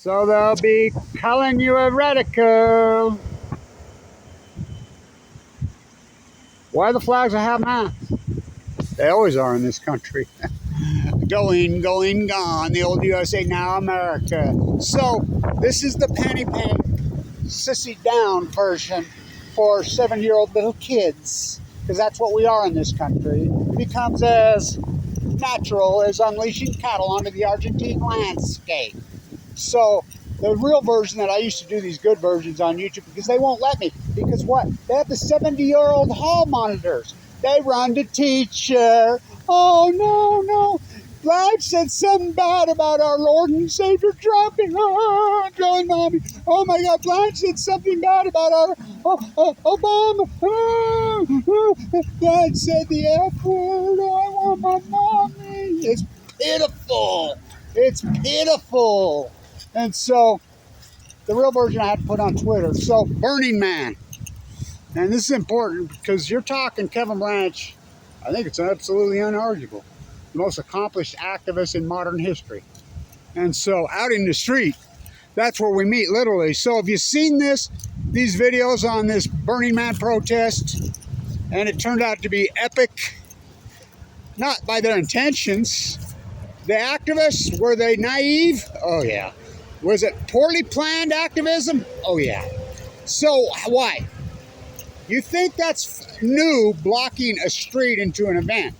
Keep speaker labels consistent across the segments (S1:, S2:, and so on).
S1: So they'll be calling you a radical. Why the flags have Hamas? They always are in this country. Going, gone. The old USA, now America. So this is the panty pants, sissy down version for 7-year-old little kids. Because that's what we are in this country. It becomes as natural as unleashing cattle onto the Argentine landscape. So the real version that I used to do these good versions on YouTube, because they won't let me. Because what? They have the 70-year-old hall monitors. They run to teacher. Oh, no. Blanche said something bad about our Lord and Savior dropping. Drawing mommy. Oh my God, Blanche said something bad about our Obama. Blanche said the F word. Oh, I want my mommy. It's pitiful. It's pitiful. And so the real version I had to put on Twitter. So Burning Man. And this is important because you're talking Kevin Blanch. I think it's absolutely unarguable. The most accomplished activist in modern history. And so out in the street, that's where we meet literally. So have you seen these videos on this Burning Man protest? And it turned out to be epic, not by their intentions. The activists, were they naive? Oh yeah. Was it poorly planned activism? Oh yeah. So why? You think that's new, blocking a street into an event?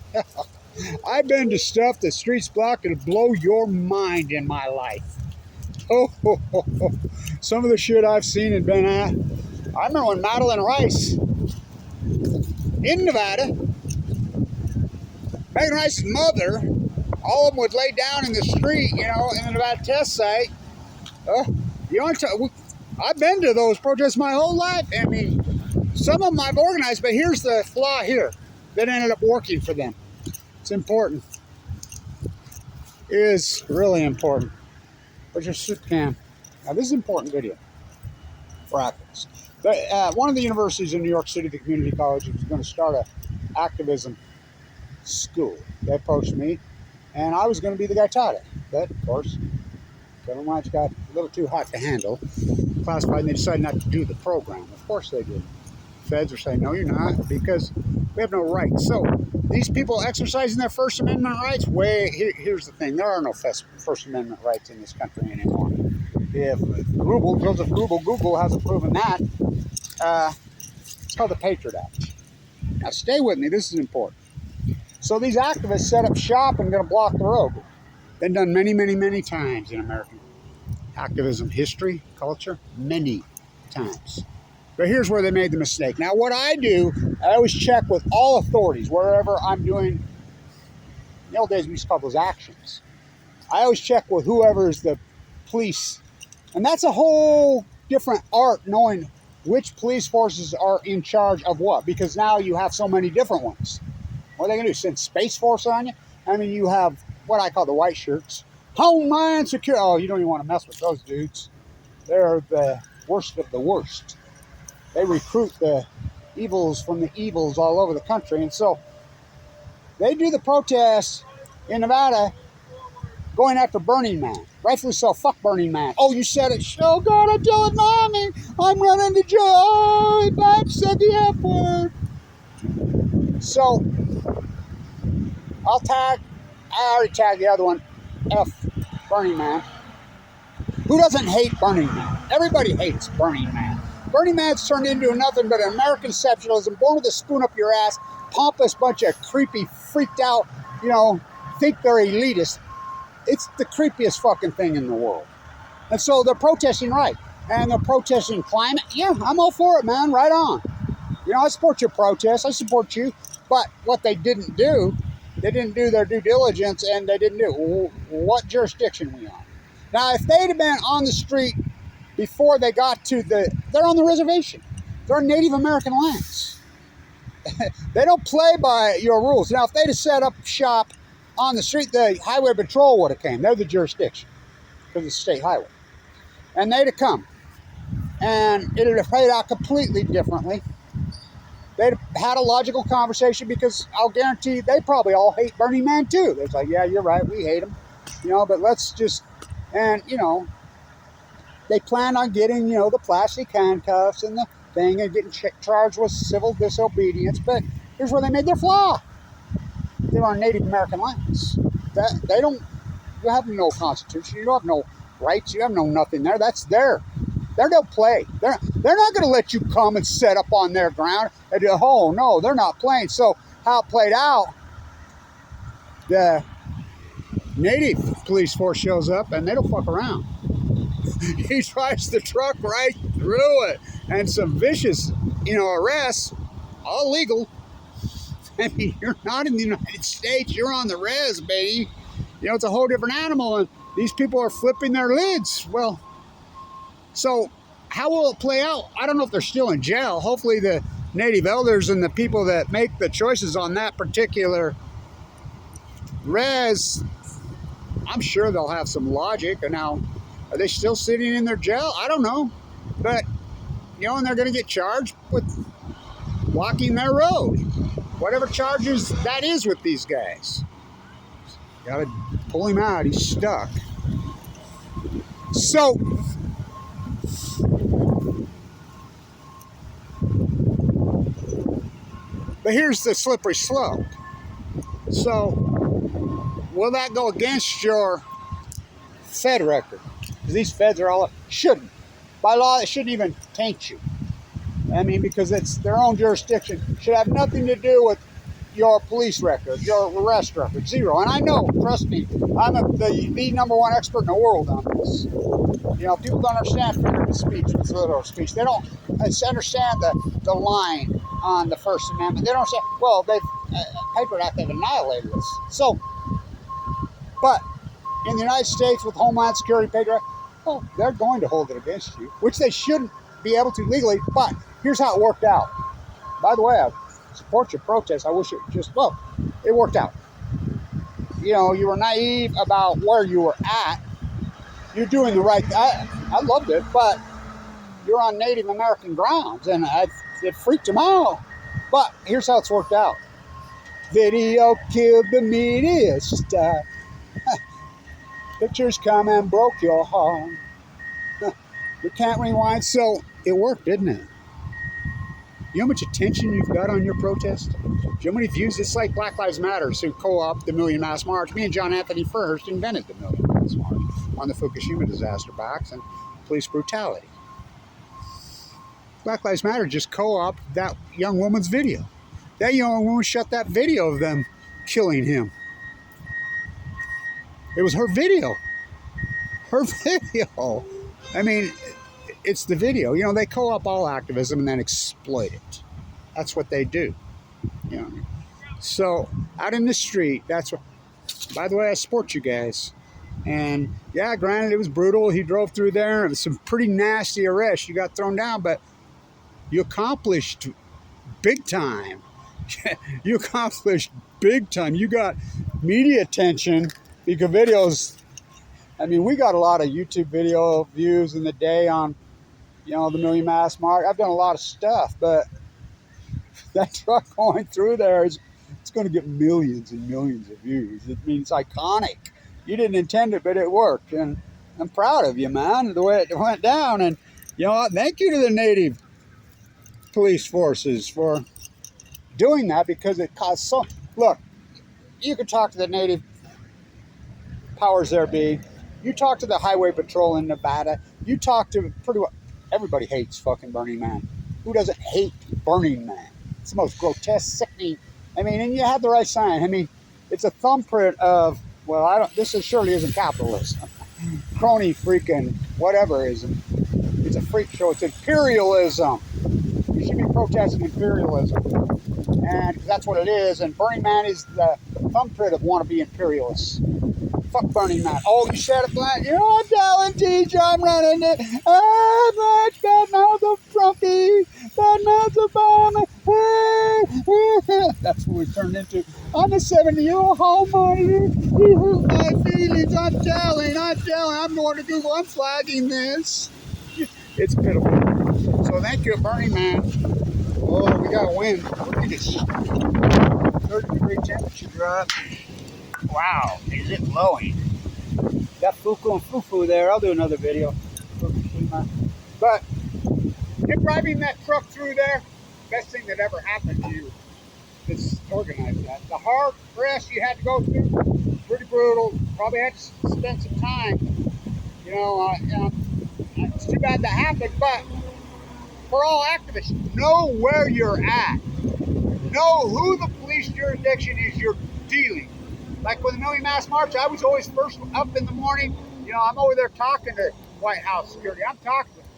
S1: I've been to stuff the streets blocked to blow your mind in my life. Some of the shit I've seen and been at. I remember when Madeline Rice in Nevada, Megan Rice's mother, all of them would lay down in the street, in the Nevada test site. I've been to those protests my whole life. I mean, some of them I've organized, but here's the flaw here that ended up working for them. It's important. It is really important. Where's your soup can? Now, this is an important video for activists. One of the universities in New York City, the community college, was going to start an activism school. They approached me, and I was going to be the guy taught it. But, of course, Kevin Blanch got a little too hot to handle, classified, and they decided not to do the program. Of course they did. Feds are saying, no, you're not, because we have no rights. So these people exercising their First Amendment rights, here's the thing. There are no First Amendment rights in this country anymore. If Google hasn't proven that, it's called the Patriot Act. Now stay with me, this is important. So these activists set up shop and going to block the road. Been done many, many, many times in American activism history, culture, many times. But here's where they made the mistake. Now, what I do, I always check with all authorities, wherever I'm doing, in the old days we used to call those actions. I always check with whoever is the police. And that's a whole different art, knowing which police forces are in charge of what. Because now you have so many different ones. What are they going to do, send Space Force on you? I mean, you have what I call the white shirts. Homeland Security. Oh, you don't even want to mess with those dudes. They're the worst of the worst. They recruit the evils from the evils all over the country. And so they do the protests in Nevada going after Burning Man. Rightfully so. Fuck Burning Man. Oh, you said it. Oh, God, I'm telling Mommy. I'm running to jail. Oh, Blanche said the F word. So I already tagged the other one. F Burning Man. Who doesn't hate Burning Man? Everybody hates Burning Man. Burning Man's turned into nothing but an American exceptionalism, born with a spoon up your ass, pompous bunch of creepy, freaked out, think they're elitist. It's the creepiest fucking thing in the world. And so they're protesting right. And they're protesting climate. Yeah, I'm all for it, man. Right on. I support your protest. I support you. But what they didn't do, they didn't do their due diligence, and they didn't do what jurisdiction we on. Now, if they'd have been on the street before they got to they're on the reservation. They're on Native American lands. They don't play by your rules. Now, if they'd have set up shop on the street, the highway patrol would have came. They're the jurisdiction because it's a state highway. And they'd have come. And it would have played out completely differently. They'd have had a logical conversation, because I'll guarantee they probably all hate Burning Man too. They're like, yeah, you're right, we hate him. But let's just, and they plan on getting, you know, the plastic handcuffs and the thing and getting charged with civil disobedience. But here's where they made their flaw. They were on Native American lands. They don't, you have no constitution, you have no rights, you have no nothing there. That's their no play. They're not going to let you come and set up on their ground. And do, oh no, they're not playing. So how it played out, the Native police force shows up and they don't fuck around. He drives the truck right through it, and some vicious, you know, arrests, all legal. I mean, you're not in the United States, you're on the res, baby. You know, it's a whole different animal, and these people are flipping their lids. Well, so how will it play out? I don't know if they're still in jail. Hopefully the Native elders and the people that make the choices on that particular res, I'm sure they'll have some logic. And now, are they still sitting in their jail? I don't know. But, you know, and they're going to get charged with blocking their road. Whatever charges that is with these guys. Got to pull him out. He's stuck. So, but here's the slippery slope. So, will that go against your Fed record? Because these feds are all, shouldn't. By law, it shouldn't even taint you. I mean, because it's their own jurisdiction. Should have nothing to do with your police record, your arrest record, zero. And I know, trust me, I'm the number one expert in the world on this. You know, people don't understand freedom of speech, it's literal speech. They don't understand the line on the First Amendment. They don't say, well, they've, Patriot Act, they've annihilated us. So, but in the United States with Homeland Security, Patriot Act, well, they're going to hold it against you, which they shouldn't be able to legally, but here's how it worked out. By the way, I support your protest. I wish it just, well, it worked out. You know, you were naive about where you were at. You're doing the right thing. I loved it, but you're on Native American grounds, and it freaked them out. But here's how it's worked out. Video killed the media star. Pictures come and broke your heart. We can't rewind. So it worked, didn't it? You know how much attention you've got on your protest? Do you know how many views? It's like Black Lives Matter, who co-opted the Million Mass March. Me and John Anthony First invented the Million Mass March on the Fukushima disaster box and police brutality. Black Lives Matter just co-opted that young woman's video. That young woman shot that video of them killing him. It was her video. Her video. I mean, it's the video. You know, they co-op all activism and then exploit it. That's what they do. You know. So, out in the street, that's what... By the way, I support you guys. And, yeah, granted, it was brutal. He drove through there. It was some pretty nasty arrests. You got thrown down, but you accomplished big time. You accomplished big time. You got media attention because videos... I mean, we got a lot of YouTube video views in the day on, you know, the Million Mass March. I've done a lot of stuff, but that truck going through there it's going to get millions and millions of views. It means iconic. You didn't intend it, but it worked, and I'm proud of you, man, the way it went down. And you know, thank you to the Native police forces for doing that, because it caused so. Look, you can talk to the Native powers there be. You talk to the Highway Patrol in Nevada. You talk to pretty well. Everybody hates fucking Burning Man. Who doesn't hate Burning Man? It's the most grotesque, sickening. I mean, and you have the right sign. I mean, it's a thumbprint of, well, I don't. This surely isn't capitalism. Crony freaking whateverism. It's a freak show. It's imperialism. You should be protesting imperialism, and that's what it is. And Burning Man is the thumbprint of wannabe imperialists. Fuck Burning Man. Oh, you said it, Blanch. You know, I'm telling teacher, I'm running it. Blanch, bad mouth of Trumpy, bad mouth of Obama. That's what we turned into. I'm a 70-year-old homeowner. You hurt my feelings. I'm telling. I'm going to Google. I'm flagging this. It's pitiful. So thank you, Burning Man. Oh, we got a wind. Look at this 30-degree temperature drop. Wow, is it blowing? Got fuku and fufu there. I'll do another video. Fukushima. But him driving that truck through there, best thing that ever happened to you. This organized that. The hard press you had to go through, pretty brutal. Probably had to spend some time. You know, it's too bad that happened, but for all activists, know where you're at. Know who the police jurisdiction is you're dealing. Like with the Million Mass March, I was always first up in the morning. You know, I'm over there talking to White House security. I'm talking to them.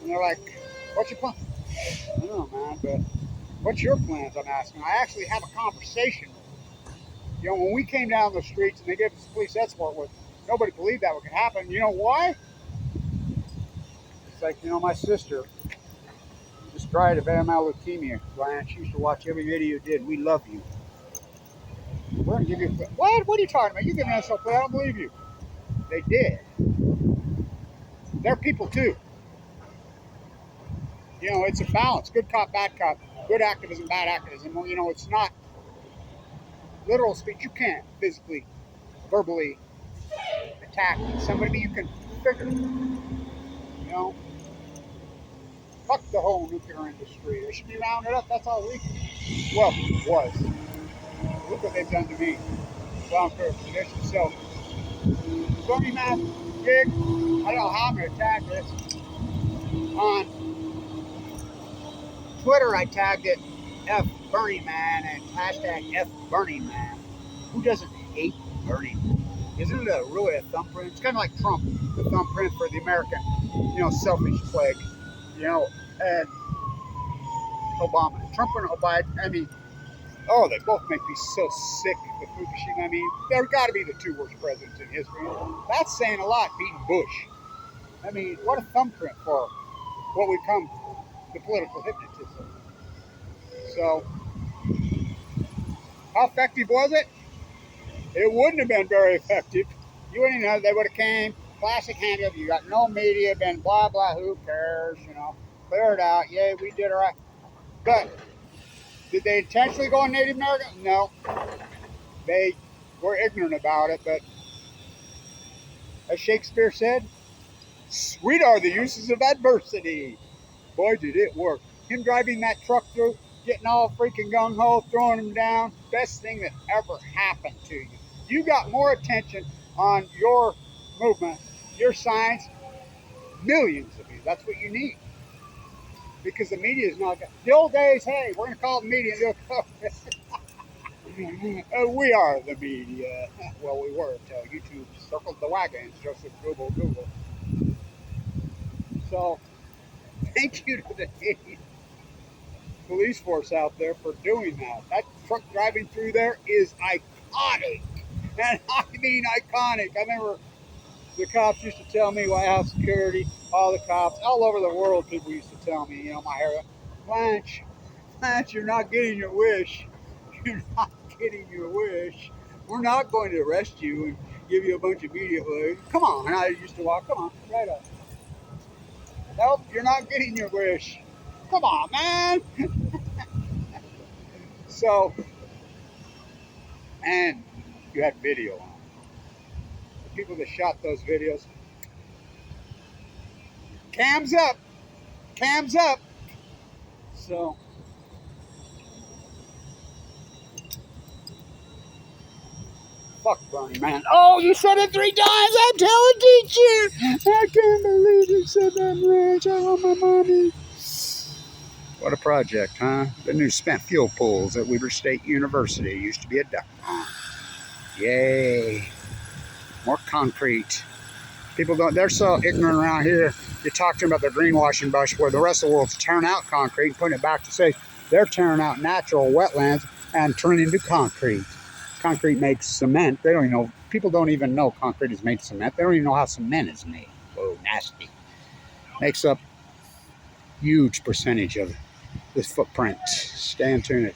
S1: And they're like, what's your plan? I don't know, man, but what's your plans, I'm asking. I actually have a conversation. You know, when we came down the streets and they gave us a police escort, nobody believed that could happen. You know why? It's like, you know, my sister just died of AML Leukemia. Blanch, she used to watch every video you did. We love you. We're going to give you a... What are you talking about? You're giving us a play. I don't believe you. They did. They're people too. You know, it's a balance. Good cop, bad cop. Good activism, bad activism. Well, you know, it's not literal speech. You can't physically, verbally attack somebody, but you can figure. You know? Fuck the whole nuclear industry. They should be rounded up. That's all we can. Well, was. Look what they've done to me. Well, for position. So, Bernie Man gig. I don't know how I'm going to tag this. On Twitter, I tagged it F Bernie Man and hashtag F Bernie Man. Who doesn't hate Bernie Man? Isn't it really a thumbprint? It's kind of like Trump, the thumbprint for the American, you know, selfish plague. You know, and Obama. Trump and Obama, I mean, oh, they both make me so sick with Fukushima. I mean, they're got to be the two worst presidents in history. That's saying a lot, beating Bush. I mean, what a thumbprint for what we come to political hypnotism. So, how effective was it? It wouldn't have been very effective. You wouldn't know. They would have came, classic handle. You got no media, been blah, blah, who cares, you know. Clear it out. Yay, we did all right. But did they intentionally go on Native American? No. They were ignorant about it, but as Shakespeare said, sweet are the uses of adversity. Boy, did it work. Him driving that truck through, getting all freaking gung-ho, throwing him down, best thing that ever happened to you. You got more attention on your movement, your signs, millions of you. That's what you need. Because the media is not... The old days, hey, we're going to call the media and we are the media. Well, we were until YouTube circled the wagons. Joseph Google. So, thank you to the police force out there for doing that. That truck driving through there is iconic. And I mean iconic. I remember the cops used to tell me, White House security, all the cops, all over the world, people used to tell me, you know, my hair, Blanch, you're not getting your wish. You're not getting your wish. We're not going to arrest you and give you a bunch of media. Come on. And I used to walk, come on, right up. Nope, you're not getting your wish. Come on, man. So, and you had video on. The people that shot those videos, cams up. So, fuck Bernie, man. Oh, you said it 3 times. I'm telling teacher. I can't believe you said that, Rich. I want my money. What a project, huh? The new spent fuel pools at Weber State University. Used to be a duck pond. Yay. More concrete. People don't, they're so ignorant around here. You talk to them about their greenwashing bush where the rest of the world's tearing out concrete and putting it back to safe. They're tearing out natural wetlands and turning into concrete. Concrete makes cement. They don't even know. People don't even know concrete is made cement. They don't even know how cement is made. Whoa, nasty. Makes up huge percentage of this footprint. Stay tuned.